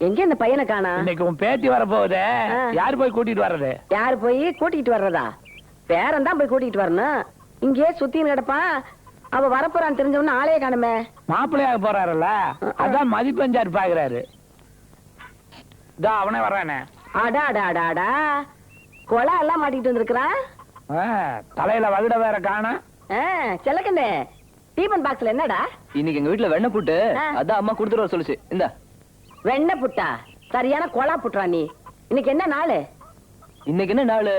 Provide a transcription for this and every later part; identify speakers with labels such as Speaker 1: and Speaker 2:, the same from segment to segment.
Speaker 1: எங்க இந்த பையனை காணா?
Speaker 2: இன்னைக்கு உன் பேத்தி வர போகுது. யாரு போய் கூட்டிட்டு வர்றது?
Speaker 1: யாரு போய் கூட்டிட்டு வர்றதா? பேரன் தான் போய் கூட்டிட்டு வரணும். இங்கே சுத்தின்னு கிடப்பான். அவ வரப்போறான்னு தெரிஞ்சவன ஆளையே காணுமே.
Speaker 2: மாப்பிள்ளையாக போறாருல்ல, அதான் மதிப்பெஞ்சாரு பாக்குறாரு. அவனே வர்றானே.
Speaker 1: அடா அடா அடா அடா, கொலா எல்லாம் மாட்டிட்டு வந்திருக்கிறான்.
Speaker 2: தலையில வகுட வேற காணா.
Speaker 1: செல்லக்கண்ணே, டீபன் பாக்ஸ்ல என்னடா?
Speaker 3: இன்னைக்கு எங்க வீட்டுல வெண்ணெய் புட்டு, அதான் அம்மா கொடுத்துட்டு வர சொல்லுச்சு. இந்த
Speaker 1: வெண்ணெய் புட்டா? சரியான கொலா புட்டுறா நீ. இன்னைக்கு என்ன நாளு?
Speaker 3: இன்னைக்கு என்ன நாளு?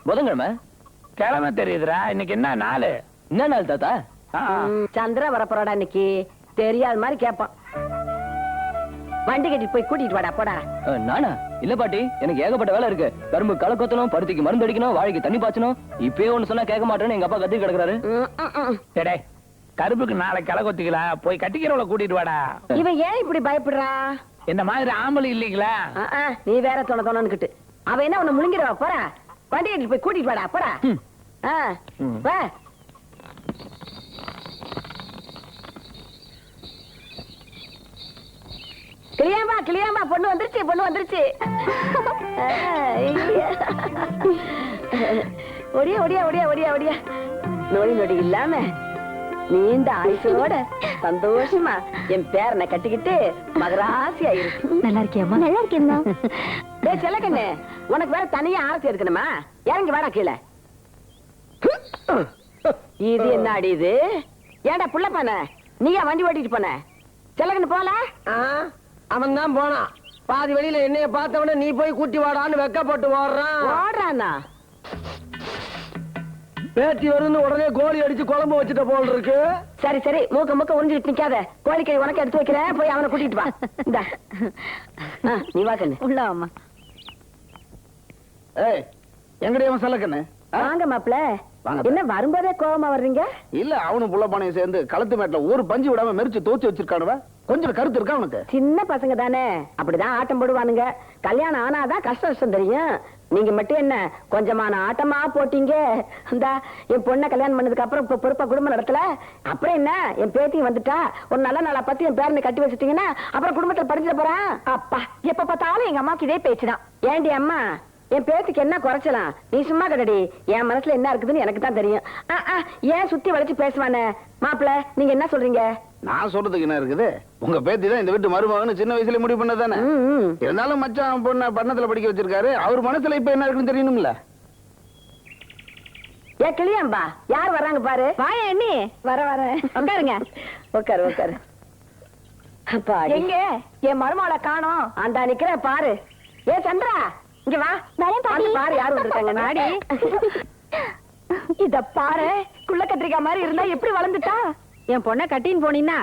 Speaker 3: புதன்கிழமை.
Speaker 2: கிழமை தெரியுதுரா. இன்னைக்கு என்ன நாளு?
Speaker 3: என்ன நாள் தாத்தா?
Speaker 1: சந்திரன் வரப்போறாடா இன்னைக்கு. தெரியாத மாதிரி கேப்பான். வண்டி கட்டி போய் கூட்டிட்டு வாடா போடா.
Speaker 3: நானா? இல்ல பாட்டி, எனக்கு ஏகப்பட்ட வேலை இருக்கு. கரும்பு களை கொத்தணும், பருத்திக்கு மருந்து அடிக்கணும், வாழைக்கு தண்ணி பாய்ச்சணும். இப்பயே ஒண்ணு சொன்னா கேட்க மாட்டேன்னு எங்க அப்பா கத்தி கிடக்குறாரு.
Speaker 2: கருப்புக்கு நாளைக்கு களை கொத்திக்கலாம், போய் கட்டிக்கிறவளை கூட்டிட்டு வாடா.
Speaker 1: இவன் ஏன் இப்படி பயப்படுறா?
Speaker 2: இந்த மாதிரி ஆம்பளை இல்லீங்களா?
Speaker 1: நீ வேற தொணக்கிட்டு அவ என்ன உன்னை முழுங்கிடுவா. போறா, வண்டி கட்டி போய் கூட்டிட்டு வாடா போடா. வா. கிளியாம்பா கிளியாம்பா, பொண்ணு வந்துருச்சு பொண்ணு வந்துருச்சு. ஒடியா ஒடியா ஒடியா ஒடியா ஒடியா. நோய் நொடி இல்லாம நீண்ட ஆயுசோட சந்தோஷமா என் பேரனை கட்டிக்கிட்டு மகராசி ஆயிருக்கு.
Speaker 4: நல்லா இருக்கியம்மா? நல்லா இருக்கேன்னா.
Speaker 1: டேய் செல்லக்கண்ணே, உனக்கு வேற தனியா ஆரத்தி எடுக்கணுமா? இறங்கி வாடா கீழே. இது என்ன அடி இது? ஏன்டா புள்ள பண்ண? நீயா வண்டி ஓட்டிட்டு போன? செல்லக்கண்ணு போல?
Speaker 5: அவன் தான் போனான். பாதி வெளியில என்னைய பார்த்தவன நீ போய் கூட்டி வாடான்னு வெக்கப்பட்டு
Speaker 1: ஓடுறானா?
Speaker 5: பேத்தி வருன்னு உடனே கோழி அடிச்சு குழம்பு வச்சுட்ட போல் இருக்கு.
Speaker 1: சரி சரி, மூக்க மூக்க உறிஞ்சிட்டு நிக்காத. கோழிக்கறி உனக்கு எடுத்து வைக்கிறேன், போய் அவனை கூட்டிட்டு வா. இந்த நீ வா கண்ணு.
Speaker 4: உள்ள அம்மா.
Speaker 5: ஏய், எங்கடி அவன் செல்லக்கண்ணு?
Speaker 1: வாங்க மாப்பிள்ள. என்ன வரும்போதே கோவமா வர்றீங்க?
Speaker 5: இல்ல, அவனும் புள்ள பானையும் சேர்ந்து களத்து மேட்ல ஒரு பஞ்சு விடாம மெரிச்சு தோச்சு வச்சிருக்கானுவ. கொஞ்சம் கருத்து இருக்கா அவனுக்கு?
Speaker 1: சின்ன பசங்க தானே, அப்படிதான் ஆட்டம் போடுவானுங்க. கல்யாணம் ஆனாதான் கஷ்டம் தெரியும். நீங்க மட்டும் என்ன கொஞ்சமான ஆட்டமா போட்டீங்க. இந்த என் பொண்ணை கல்யாணம் பண்ணதுக்கு அப்புறம் இப்ப பொறுப்பா குடும்பம் நடத்தல. அப்புறம் என்ன, என் பேத்தியும் வந்துட்டா. ஒரு நல்ல நாளா பத்தி என் பேரனை கட்டி வச்சுட்டீங்கன்னா அப்புறம் குடும்பத்துல படிச்சுட்டு போறான். அப்பா, எப்ப பார்த்தாலும் எங்க அம்மாக்கு இதே பேச்சுதான். ஏண்டி அம்மா, என் பேத்துக்கு என்ன குறைச்சலாம்? நீ சும்மா கடடி. என் மனசுல என்ன இருக்குதுன்னு எனக்கு தான் தெரியும். ஏன் சுத்தி வளைச்சு பேசுவானே? மாப்பிள்ள, நீங்க என்ன சொல்றீங்க?
Speaker 5: நான் சொல்றதுக்கு என்ன இருக்குது? உங்க பேத்தி தான் இந்த வீட்டு மருமகன்னு சின்ன வயசுல முடிவு பண்ணதானே. இருந்தாலும் மச்சான் பொண்ண பட்டணத்துல படிக்க வச்சிருக்காரு. அவர் மனசுல இப்ப என்ன இருக்குன்னு தெரியணும்ல.
Speaker 1: ஏ கிளியாம்பா, யார் வர்றாங்க பாரு.
Speaker 4: வாயா அண்ணி.
Speaker 1: வர வர, உட்காருங்க. உட்காரு உட்காரு. அப்பா,
Speaker 4: எங்க என் மருமகளை காணோம்?
Speaker 1: அந்த நிக்கிற பாரு. ஏ சந்திரா, இங்க வா. பாரு யாரு வந்திருக்காங்க. நாடி
Speaker 4: இத பாரு, குள்ள கத்திரிக்காய் மாதிரி இருந்தா எப்படி வளர்ந்துட்டா? என் பொண்ணை கட்டின்னு போனீன்னா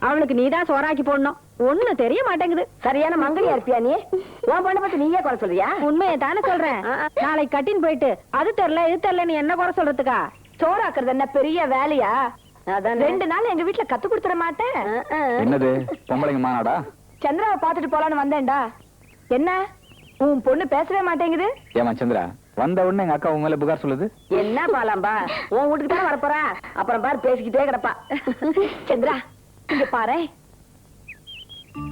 Speaker 4: அவளுக்கு நீதான் சோறாக்கி போடணும். ஒண்ணு தெரிய மாட்டேங்குது.
Speaker 1: சரியான மங்கலியா இருப்பியா நீ? உன் பொண்ணை பத்தி நீயே குறை சொல்றியா?
Speaker 4: உண்மையை தானே சொல்றேன். நாளைக்கு கட்டின்னு போயிட்டு அது தெரியல இது தெரியல நீ என்ன குறை சொல்றதுக்கா?
Speaker 1: சோறாக்குறது என்ன பெரிய வேலையா?
Speaker 4: அதான் 2 நாள் எங்க வீட்டுல கத்து கொடுத்துட மாட்டேன்.
Speaker 3: என்னது பொம்பளைங்க மாநாடா?
Speaker 4: சந்திராவை பாத்துட்டு போலான்னு வந்தேன்டா. என்ன உன் பொண்ணு பேசவே மாட்டேங்குது?
Speaker 3: ஏமா சந்திரா, வந்த உடனே எங்க அக்கா உங்க மேல புகார் சொல்லுது.
Speaker 1: என்ன பாலாம்பா, உன் வீட்டுக்கு தானே வரப்போறா. அப்புறம் பாரு பேசிக்கிட்டே கிடப்பா.
Speaker 4: சந்திரா, இங்க பாரு.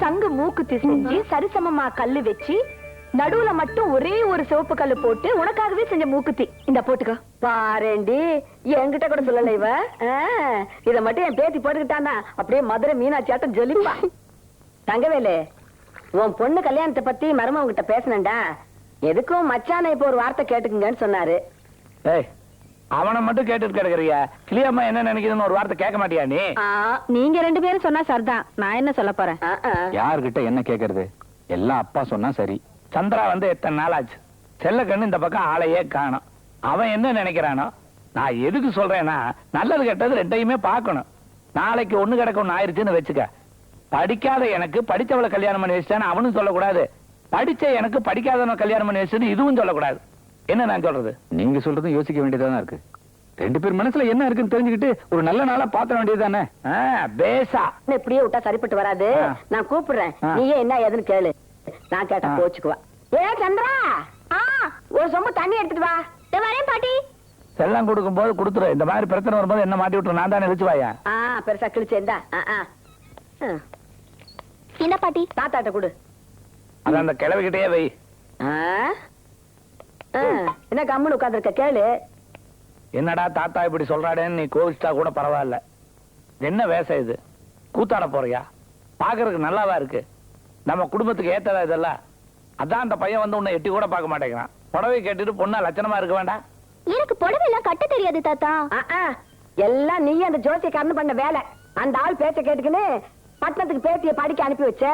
Speaker 4: சங்கு மூக்குத்தி செஞ்சு சரிசமமா கல்லு வச்சு நடுவுல மட்டும் ஒரே ஒரு சிவப்பு கல்லு போட்டு உனக்காகவே செஞ்ச மூக்குத்தி. இந்த போட்டுக்கோ.
Speaker 1: பாரேண்டி, என்கிட்ட கூட சொல்லல இவ. இத மட்டும் என் பேத்தி போட்டுக்கிட்டானா அப்படியே மதுரை மீனாட்சி ஆட்டம் ஜொலிப்பா. தங்கவேலு, உன் பொண்ணு கல்யாணத்தை பத்தி மருமக கிட்ட பேசணும்டா. எதுக்கும் மச்சான இப்ப ஒரு வார்த்தை கேட்டுக்குங்கன்னு சொன்னாரு.
Speaker 2: அவனை மட்டும் கேட்டுட்டு கிடக்குறியா? கிளியம்மா என்ன நினைக்குதுன்னு ஒரு வார்த்தை கேட்க மாட்டியா நீ?
Speaker 4: நீங்க 2 பேரும் சொன்னா சரிதான், நான் என்ன சொல்ல போறேன்?
Speaker 3: யார்கிட்ட என்ன கேக்குறது? எல்லாம் அப்பா சொன்னா சரி.
Speaker 2: சந்திரா வந்து எத்தனை நாள் ஆச்சு? செல்லக்கண்ணு இந்த பக்கம் ஆளையே காணும். அவன் என்ன நினைக்கிறானோ? நான் எதுக்கு சொல்றேன்னா, நல்லது கெட்டது 2யுமே பார்க்கணும். நாளைக்கு ஒண்ணு கிடக்க ஒண்ணு ஆயிருச்சுன்னு வச்சுக்க. படிக்காத எனக்கு படிச்சவளை கல்யாணம் பண்ணி வச்சுட்டான்னு அவனும் சொல்லக்கூடாது. படிச்ச எனக்கு படிக்காதவன கல்யாணம் பண்ணி வச்சுன்னு இதுவும் சொல்லக்கூடாது. என்ன நான் சொல்றது?
Speaker 3: நீங்க சொல்றதும் யோசிக்க வேண்டியதானே இருக்கு. 2 பேர் மனசுல என்ன இருக்குன்னு தெரிஞ்சுக்கிட்டு ஒரு நல்ல நாளா பாத்திர வேண்டியதுதானே.
Speaker 1: பேசா இப்படியே விட்டா சரிப்பட்டு வராது. நான் கூப்பிடுறேன், நீயே என்ன ஏதுன்னு கேளு. நான் கேட்டா கோச்சுக்குவா. ஏ சந்திரா, ஒரு சொம்பு தண்ணி எடுத்துட்டு வா.
Speaker 4: வரேன் பாட்டி.
Speaker 2: செல்லம் கொடுக்கும் போது கொடுத்துரு. இந்த மாதிரி பிரச்சனை வரும்போது என்ன மாட்டி விட்டு நான் தானே இழுச்சு வாயா.
Speaker 1: பெருசா கிழிச்சேந்தா.
Speaker 4: என்ன பாட்டி?
Speaker 1: தாத்தாட்ட கொடு.
Speaker 2: அத அந்த கிழவிகிட்டே வை.
Speaker 1: ஆ? ஆ, என்ன கம்முன்னு உட்கார்ந்திருக்க கேளு.
Speaker 2: என்னடா தாத்தா இப்படி சொல்றாடேன்னு நீ கோவிச்சிட்டா கூட பரவாயில்ல. என்ன வேஷம் இது? கூத்தாட போறியா? பாக்குறதுக்கு நல்லாவா இருக்கு? நம்ம குடும்பத்துக்கு ஏத்ததா இதெல்லாம்? அதான் அந்த பையன் வந்து உன்னை எட்டி கூட பார்க்க மாட்டேங்கிறான். புடவை கேட்டுட்டு பொண்ணா லட்சணமா இருக்க வேண்டாம்?
Speaker 6: எனக்கு புடவை எல்லாம் கட்ட தெரியாது தாத்தா.
Speaker 1: எல்லாம் நீ அந்த ஜோசியக்காரனு பண்ண வேலை. அந்த ஆள் பேச்ச கேட்டுக்கின்னு பட்டணத்துக்கு பேத்திய படிக்க அனுப்பி வச்ச.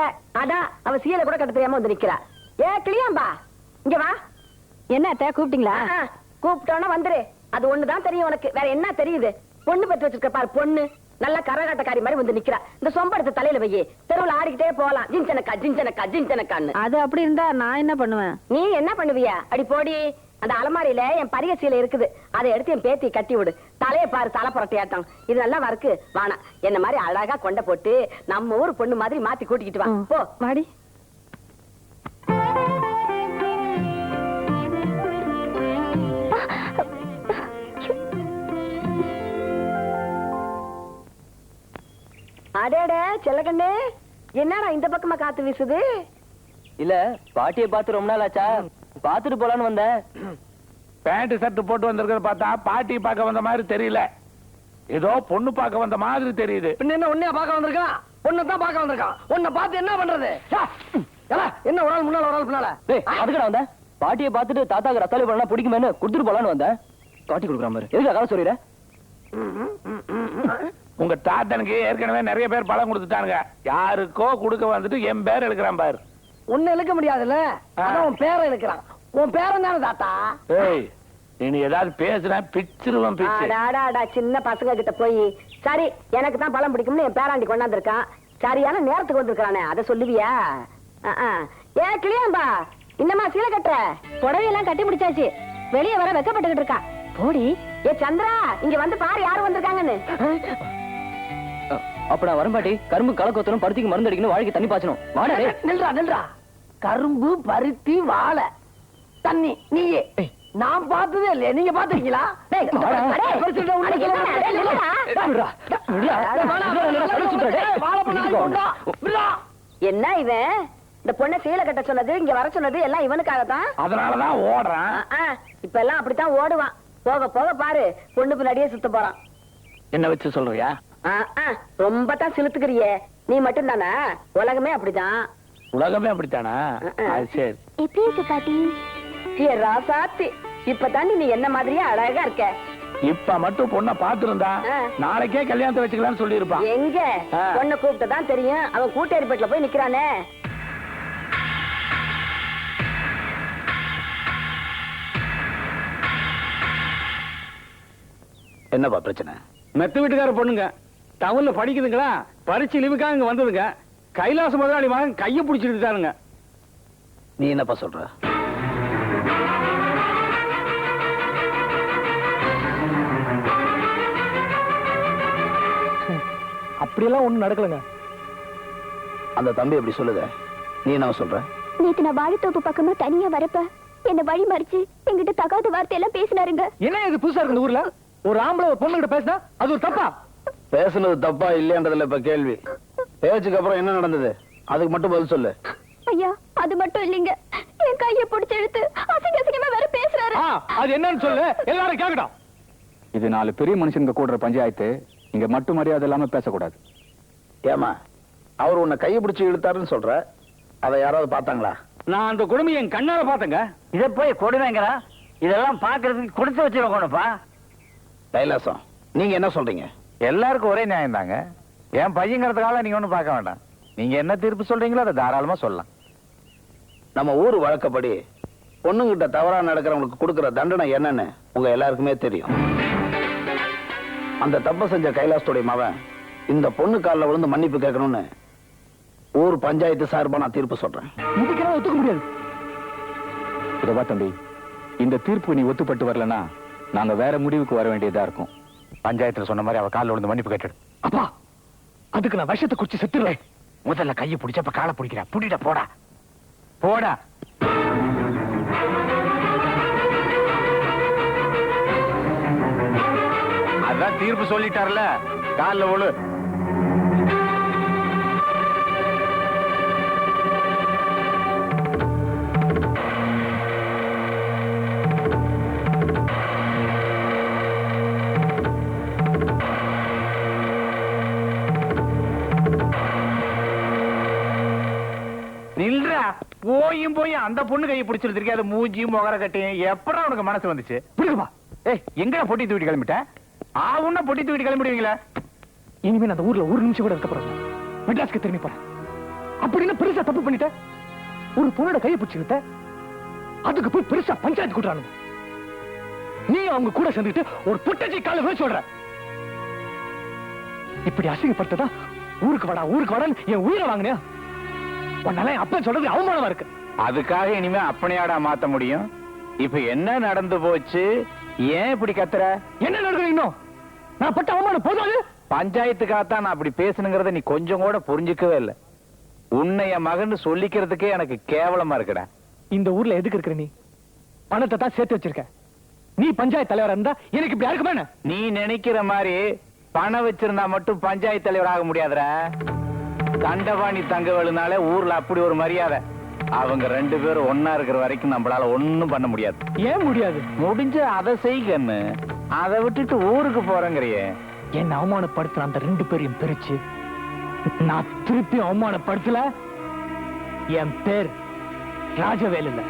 Speaker 1: அதான் அவ சீலை கூட கட்ட தெரியாம வந்து நிக்கிறா. ஏ கிளியாம்பா, இங்க வா.
Speaker 4: என்ன அத்தை கூப்பிட்டீங்களா?
Speaker 1: கூப்பிட்டோன்னா வந்துரு. அது ஒண்ணுதான் தெரியும் உனக்கு, வேற என்ன தெரியுது? பொண்ணு பத்தி வச்சிருக்க பாரு, பொண்ணு நல்ல கரகாட்டக்காரி மாதிரி வந்து நிக்கிறா. இந்த சொம்பெடுத்து தலையில வையே, தெருவுல ஆடிக்கிட்டே போலாம். ஜிஞ்சனக்கா ஜிஞ்சனக்கா ஜிஞ்சனக்கான்னு.
Speaker 4: அது அப்படி இருந்தா நான் என்ன பண்ணுவேன்?
Speaker 1: நீ என்ன பண்ணுவியா? அடி போடி. அந்த அலமாரியில என் பரிய சீலை இருக்குது, அதை எடுத்து என் பேத்தி கட்டி விடு. தலைய பாரு, தலை புரட்டையாட்டம். இது நல்லா வருக்கு வானா. என்ன மாதிரி அழகா கொண்ட போட்டு நம்ம ஊர் பொண்ணு மாதிரி மாத்தி கூட்டிக்கிட்டு வா. போ
Speaker 4: வாடி.
Speaker 1: அடேட செல்லக்கண்ணு, என்னடா இந்த பக்கமா காத்து வீசுது?
Speaker 3: இல்ல பாட்டியை பார்த்து ரொம்ப நாள் ஆச்சா, பாத்துட்டு போலான்னு வந்தேன்.
Speaker 2: பேண்ட் ஷர்ட் போட்டு வந்திருக்கிறத பார்த்தா பாட்டி பார்க்க வந்த மாதிரி தெரியல, ஏதோ பொண்ணு பார்க்க வந்த மாதிரி தெரியுது.
Speaker 7: பின்ன என்ன உன்னையா பார்க்க வந்திருக்கான்? பொண்ணை தான் பார்க்க வந்திருக்கான். உன்னை பார்த்து என்ன பண்றது? என்ன ஒரு ஆள் முன்னால ஒரு ஆள் பின்னால?
Speaker 3: அதுக்கு நான் வந்தேன். பாட்டியை பார்த்துட்டு தாத்தாக்கு ரத்தாலி பழம் பிடிக்குமேன்னு கொடுத்துட்டு போலான்னு வந்தேன். காட்டி கொடுக்குற மாதிரி எதுக்கு கதை சொல்லிடுற?
Speaker 2: உங்க தாத்தனுக்கு ஏற்கனவே நிறைய பேர் பழம் கொடுத்துட்டாங்க. யாருக்கோ கொடுக்க வந்துட்டு என் பேர் எடுக்கிறான் பாரு.
Speaker 7: உன்னை இழுக்க முடியாதுல்ல, அதான் உன் பேரை இழுக்கிறான். உன் பேரன் தானே தாத்தா?
Speaker 2: ஏய், நீ ஏதாவது பேசுனா பிச்சிருவன் பிச்சு.
Speaker 1: அடாடாடா, சின்ன பசங்க கிட்ட போய் சரி எனக்கு தான் பழம் பிடிக்கும்னு என் பேராண்டி கொண்டாந்துருக்கான். சரியான நேரத்துக்கு வந்திருக்கானே, அதை சொல்லுவியா? ஏ கிளியாம்பா, இன்னமா சீலை கட்டுற?
Speaker 4: புடவையெல்லாம் கட்டி முடிச்சாச்சு, வெளியே வர வெக்கப்பட்டுக்கிட்டு இருக்கா. போடி.
Speaker 1: ஏ சந்திரா, இங்க வந்து பாரு யாரு வந்திருக்காங்கன்னு.
Speaker 3: அப்ப நான் வரேன் பாட்டி. கரும்பு களை கொத்தணும், பருத்திக்கு மருந்து அடிக்கணும், வாழைக்கு தண்ணி பாய்ச்சணும். வாடா டேய்.
Speaker 7: நில்றா நில்றா. கரும்பு, பருத்தி, வாழை, தண்ணி நீயே. நான் பார்த்ததே இல்லையா? நீங்க பாத்துருக்கீங்களா?
Speaker 1: என்ன இவன் இந்த பொண்ணை சீலை கட்ட சொன்னது, இங்க வர சொன்னது எல்லாம் இவனுக்காகத்தான்.
Speaker 2: அதனாலதான் ஓடுறான்.
Speaker 1: இப்ப எல்லாம் அப்படித்தான் ஓடுவான். போக போக பாரு, பொண்ணு பின்னாடியே சுத்த போறான்.
Speaker 2: என்ன வச்சு சொல்றியா?
Speaker 1: ரொம்ப தான் சிலுத்துக்கிறியே. நீ மட்டும் தானே? உலகமே அப்படிதான்.
Speaker 2: உலகமே அப்படித்தானா? அது சரி.
Speaker 6: எப்படி இருக்கு பாட்டி?
Speaker 1: ஏ ராசாத்தி, இப்பதாண்டி நீ என்ன மாதிரியே அழகா இருக்க.
Speaker 2: இப்ப மட்டும் பொண்ணை பாத்துருந்தா நாளைக்கே கல்யாணத்தை வச்சுக்கலாம்னு சொல்லி இருப்பான்.
Speaker 1: எங்க பொண்ணை கூப்பிட்டதான் தெரியும், அவன் கூட்டேரிப்பேட்டில் போய் நிக்கிறானே.
Speaker 5: என்னப்பா பிரச்சனை?
Speaker 7: மெத்த வீட்டுக்கார பொண்ணுங்க டவுன்ல படிக்குதுங்களா, பரிச்சு லீவுக்காக இங்க வந்ததுங்க. கைலாச முதலாளி மகன் கையை பிடிச்சிட்டு.
Speaker 5: நீ என்னப்பா சொல்ற?
Speaker 7: அப்படியெல்லாம் ஒண்ணும் நடக்கலங்க.
Speaker 5: அந்த தம்பி எப்படி சொல்லுத? நீ என்ன சொல்ற?
Speaker 6: நேத்து நான் வாழைத்தோப்பு பக்கமா தனியா வரப்ப என்ன வழி மறிச்சு எங்கிட்ட தகாத வார்த்தையெல்லாம் பேசினாருங்க.
Speaker 7: என்ன இது புதுசா இருக்கு? இந்த ஊர்ல ஒரு ஆம்பளை ஒரு பொண்ணு கிட்ட பேசினா அது ஒரு தப்பா?
Speaker 5: பேசுனது தப்பா இல்லையன்றதுல இப்ப கேள்வி. பேச்சுக்கு அப்புறம் என்ன நடந்தது அதுக்கு மட்டும் பதில் சொல்லு.
Speaker 6: ஐயா, அது மட்டும் இல்லைங்க, என் கையை பிடிச்சு எடுத்து அசிங்க அசிங்கமா வேற பேசுறாரு.
Speaker 7: அது என்னன்னு சொல்லு, எல்லாரும் கேட்கணும்.
Speaker 8: இது 4 பெரிய மனுஷங்க கூடுற பஞ்சாயத்து. இங்க மட்டும் மரியாதை இல்லாம பேசக்கூடாது.
Speaker 5: ஏமா, அவர் உன்னை கையை பிடிச்சி இழுத்தாருன்னு சொல்ற, அதை யாராவது பார்த்தாங்களா?
Speaker 7: நான் அந்த கொடுமை என் கண்ணால பார்த்தேங்க.
Speaker 2: இதை போய் கொடுமைங்கிறா? இதெல்லாம் பாக்குறதுக்கு கொடுத்து வச்சிருக்கோம்ப்பா.
Speaker 5: கைலாசம், நீங்க என்ன சொல்றீங்க?
Speaker 2: எல்லாருக்கும் ஒரே நியாயம் தாங்க. என் பையங்கிறதுக்காக நீங்க ஒண்ணும் பார்க்க வேண்டாம். நீங்க என்ன தீர்ப்பு சொல்றீங்களோ அதை தாராளமா சொல்லலாம்.
Speaker 5: நம்ம ஊர் வழக்கப்படி பொண்ணுங்கிட்ட தவறா நடக்கிறவங்களுக்கு கொடுக்கிற தண்டனை என்னன்னு உங்க எல்லாருக்குமே தெரியும். அந்த தப்ப செஞ்ச கைலாசத்துடைய மகன் இந்த பொண்ணு காலில் விழுந்து மன்னிப்பு கேட்கணும்னு ஊர் பஞ்சாயத்து சார்பா நான் தீர்ப்பு சொல்றேன்.
Speaker 7: இதுக்கெல்லாம் ஒத்துக்க முடியாது.
Speaker 8: இதவா தம்பி, இந்த தீர்ப்பு நீ ஒத்துப்பட்டு வரலன்னா நாங்க வேற முடிவுக்கு வர வேண்டியதா இருக்கும்.
Speaker 2: பஞ்சாயத்துல சொன்ன மாதிரி அவ காலில் விழுந்து மன்னிப்பு கேட்டு.
Speaker 7: அப்பா, அதுக்கு நான் விஷத்தை குடிச்சு செத்துறேன்.
Speaker 2: முதல்ல கையை பிடிச்சப்ப காலை பிடிக்கிற. புடிட போடா போடா. அதான் தீர்ப்பு சொல்லிட்டார்ல, காலில் விழு. நில்றா. போய் அந்த பொண்ணு கையை பிடிச்சிருந்திருக்கே, அது மூஞ்சியும் முகர கட்டியும் எப்படா உனக்கு மனசு வந்துச்சு? பிடிக்குமா? ஏய், எங்கடா பொட்டி தூக்கிட்டு கிளம்பிட்ட? ஆவுன்னா பொட்டி தூக்கிட்டு கிளம்பிடுவீங்களா?
Speaker 7: இனிமே நான் அந்த ஊர்ல ஒரு நிமிஷம் கூட இருக்க போறேன். மெட்ராஸ்க்கு திரும்பி போறேன். அப்படின்னு பெருசா தப்பு பண்ணிட்ட. ஒரு பொண்ணோட கையை பிடிச்சுக்கிட்ட, அதுக்கு போய் பெருசா பஞ்சாயத்து கூட்டுறானுங்க. நீ அவங்க கூட சேர்ந்துட்டு ஒரு புட்டச்சி கால வச்சு சொல்ற. இப்படி அசிங்கப்பட்டதா ஊருக்கு வாடான்னு என் உயிரை வாங்கினியா? உன்னால அப்பா சொல்றது அவமானமா இருக்கு.
Speaker 2: அதுக்காக இனிமே அப்பனையாடா மாத்த முடியும்? இப்ப என்ன நடந்து போச்சு? ஏன் இப்படி கத்துற?
Speaker 7: என்ன நடக்குது இன்னும்? நான் பட்ட அவமானம் போதாது?
Speaker 2: பஞ்சாயத்துக்காகத்தான் நான் அப்படி பேசணுங்கிறத நீ கொஞ்சம் கூட புரிஞ்சுக்கவே இல்லை. உன்னை என் மகன் சொல்லிக்கிறதுக்கே எனக்கு கேவலமா இருக்குடா.
Speaker 7: இந்த ஊர்ல எதுக்கு இருக்கிற நீ? பணத்தை தான் சேர்த்து வச்சிருக்க. நீ பஞ்சாயத்து தலைவரா இருந்தா எனக்கு இப்படி இருக்குமே?
Speaker 2: நீ நினைக்கிற மாதிரி பணம் வச்சிருந்தா மட்டும் பஞ்சாயத்து தலைவர் ஆக முடியாதுடா. தண்டபாணி தங்கவேலுனாலே ஊர்ல அப்படி ஒரு மரியாதை. அவங்க 2 பேரும் ஒன்னா இருக்கிற வரைக்கும் நம்மளால ஒண்ணும் பண்ண முடியாது.
Speaker 7: ஏன் முடியாது?
Speaker 2: முடிஞ்ச அதை செய்கன்னு. அதை விட்டுட்டு ஊருக்கு போறேங்கிறியே.
Speaker 7: என்ன அவமானப்படுத்துற அந்த 2 பேரையும் பிரிச்சு நான் திருப்பி அவமானப்படுத்தல. என் பேர் ராஜவேலு இல்ல.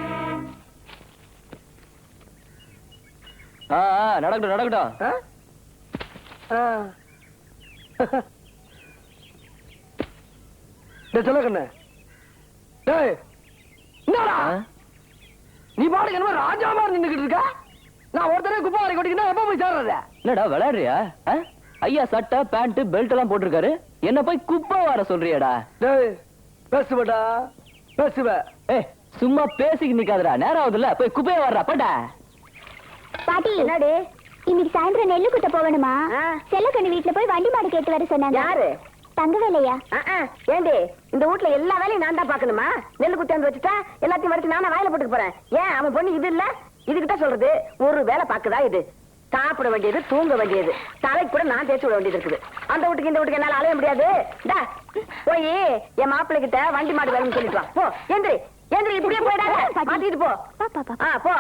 Speaker 3: நடக்கட்டும்.
Speaker 7: சொல்லுங்க. நீ பாடுங்க என்ன ராஜா மாதிரி நின்னுக்கிட்டு இருக்க. நான் ஒருத்தரே குப்பை வாரி கொட்டிக்கிட்டா எப்ப போய் சேர்றது?
Speaker 3: என்னடா விளையாடுறியா? ஐயா சட்டை பேண்ட் பெல்ட் எல்லாம் போட்டிருக்காரு, என்ன போய் குப்பை வார சொல்றியாடா?
Speaker 7: பேசுவடா பேசுவ.
Speaker 3: சும்மா பேசிக்கு நிக்காதடா, நேரம் ஆகுதுல்ல, போய் குப்பையை வர்றா போட்டா.
Speaker 6: பாட்டி என்னடி இன்னைக்கு சாயந்தரம் நெல்லு குத்த போகணுமா? செல்லக்கண்ணு வீட்டுல போய் வண்டி மாடு கேட்டு வர சொன்னாங்க. யாரு? தங்கவேலையா?
Speaker 1: ஏண்டி இந்த வீட்ல எல்லா வேலையும் நான் தான் பாக்கணுமா? நெல்லு குத்தாந்து வச்சுட்டா எல்லாத்தையும் வரைக்கும் நானா வாயில போட்டுக்க போறேன். ஏன் அவன் பொண்ணு இது இல்ல? இதுகிட்ட சொல்றது ஒரு வேலை பாக்குதா? இது சாப்பிட வேண்டியது, தூங்க வேண்டியது, தலைக்கு கூட நான் தேய்ச்சி விட வேண்டியது இருக்குது. அந்த வீட்டுக்கு இந்த வீட்டுக்கு என்னால அலைய முடியாது. போய் என் மாப்பிள்ளை கிட்ட வண்டி மாடு வேணும்னு சொல்லிட்டு வா. போ எந்திரி எந்திரி, இப்படியே போயிடாத, மாத்திட்டு போ. போ.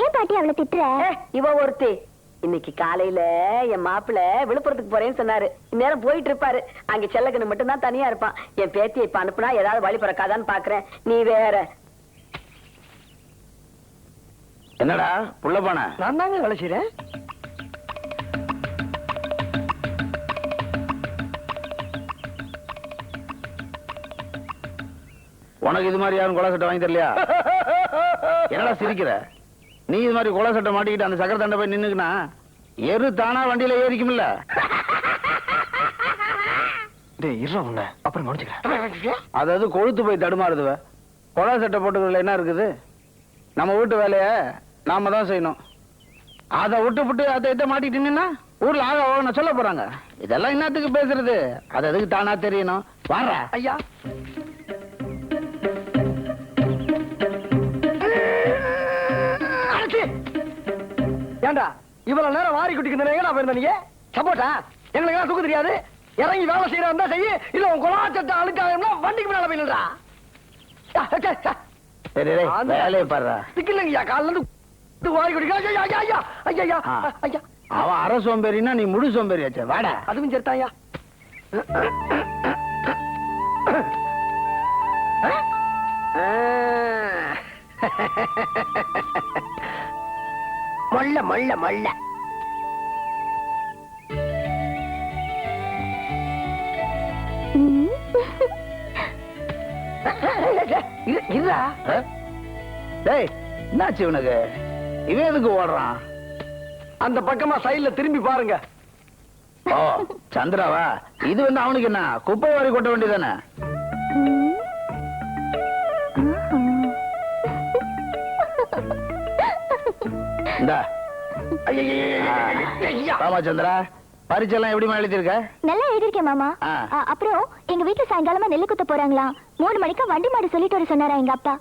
Speaker 6: ஏன் பாட்டி அவளை திட்டுற?
Speaker 1: இவ ஒருத்தி இன்னைக்கு காலையில என் மாப்பிள்ள விழுப்புரத்துக்கு போறேன்னு சொன்னாரு. இந்நேரம் போயிட்டு இருப்பாரு. அங்க செல்லக்கண்ணு மட்டும் தான் தனியா இருப்பான். என் பேத்தியை இப்ப அனுப்புனா ஏதாவது வழி பிறக்காதான்னு பாக்குறேன். நீ வேற
Speaker 5: என்னடா புள்ள போன?
Speaker 7: நான் தாங்க வேலை செய்றேன்.
Speaker 5: உனக்கு இது மாதிரி யாரும் கொலை சட்டை வாங்கி தரலையா? என்னடா சிரிக்கிற? நீ இது மாதிரி கொலை சட்டை மாட்டிக்கிட்டு அந்த சக்கர தண்டை போய் நின்னுக்குனா எரு தானா வண்டியில ஏறிக்கும்ல.
Speaker 7: அப்புறம் முடிச்சுக்கிறேன்.
Speaker 5: அதாவது கொழுத்து போய் தடுமாறுதுவ. கொலை சட்டை போட்டுக்கிறதுல என்ன இருக்குது? நம்ம வீட்டு வேலைய நாம தான் செய்யணும். அதை விட்டு அதை இதை மாட்டிக்கிட்டீங்கன்னா ஊர்ல ஆக சொல்ல போறாங்க. இதெல்லாம் என்னத்துக்கு பேசுறது? அது அதுக்கு தானா தெரியணும். வார
Speaker 7: ஐயா ஏண்டா இவ்வளவு நேரம் வாரி குட்டிக்கு நீங்க சப்போட்டா எங்களுக்கு தூக்க தெரியாது. இறங்கி வேலை செய்யறா செய்ய, இல்ல உன் கொலாச்சத்தை அழுக்காக வண்டிக்கு மேல போயிடுறா.
Speaker 5: வேலையை பாடுறா.
Speaker 7: திக்கலைங்கய்யா காலில இருந்து வாரி குடிக்க. ஐயா ஐயா ஐயா
Speaker 5: அவன் அரை சோம்பேறினா நீ முழு சோம்பேறியாச்சே. வாடா.
Speaker 7: அதுவும் சேர்த்தாயா. மல்ல மல்ல மல்ல
Speaker 5: என்னாச்சு இவனுக்கு? இவன் எதுக்கு ஓடுறான்?
Speaker 7: அந்த பக்கமா சைடுல திரும்பி பாருங்க.
Speaker 5: ஓ சந்திராவா? இது அவனுக்கு என்ன குப்பை வாரி கொட்ட வேண்டியதானே? ராமச்சந்திரா, பரீட்சைலாம் எப்படிமா எழுதிருக்க?
Speaker 6: நல்லா எழுதிருக்கேன் மாமா. அப்புறம் எங்க வீட்டுல சாயங்காலமா நெல்லு குத்த போறாங்களாம். 3 மணிக்கு வண்டி மாடு சொல்லிட்டு வர சொன்னாரா எங்க அப்பா.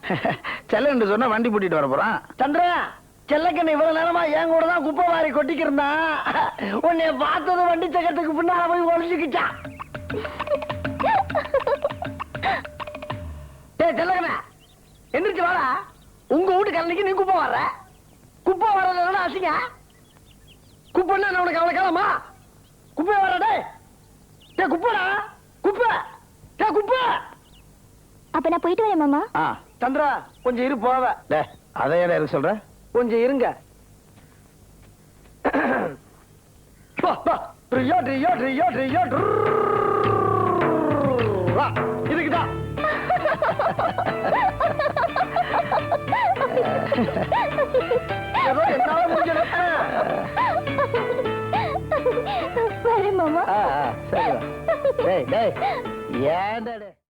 Speaker 5: செல்லன்னு சொன்னா வண்டி பூட்டிட்டு வர போறான்.
Speaker 7: சந்திரா, செல்லக்கண்ணு இவ்வளவு நேரமா என் கூட தான் குப்பை வாரி கொட்டிக்கிருந்தான். உன்னை பார்த்தது வண்டி சக்கரத்துக்கு பின்னால போய் ஒழிச்சுக்கிட்டான். செல்லக்கண்ண எந்திரிச்சு வாடா. உங்க வீட்டு கல்லைக்கு நீ குப்பை வர்ற. குப்பை வர்றதுல அசிங்க. குப்பைன்னா உனக்கு அவ்வளவு காலமா? குப்பை வர்றடே. குப்பைடா குப்பை. குப்பை
Speaker 6: அப்ப நான் போயிட்டு வரேன் மாமா.
Speaker 5: சந்திரா கொஞ்சம் இரு போவ. அதை என்ன இருக்க சொல்ற? கொஞ்சம் இருங்க. ட்ரியோ ட்ரியோ ட்ரியோ ட்ரியோ இதுக்குதான். ஏதோ என்னால முடிஞ்சது.
Speaker 6: வரேன் மாமா.
Speaker 5: சரி. டேய் டேய் ஏன்டா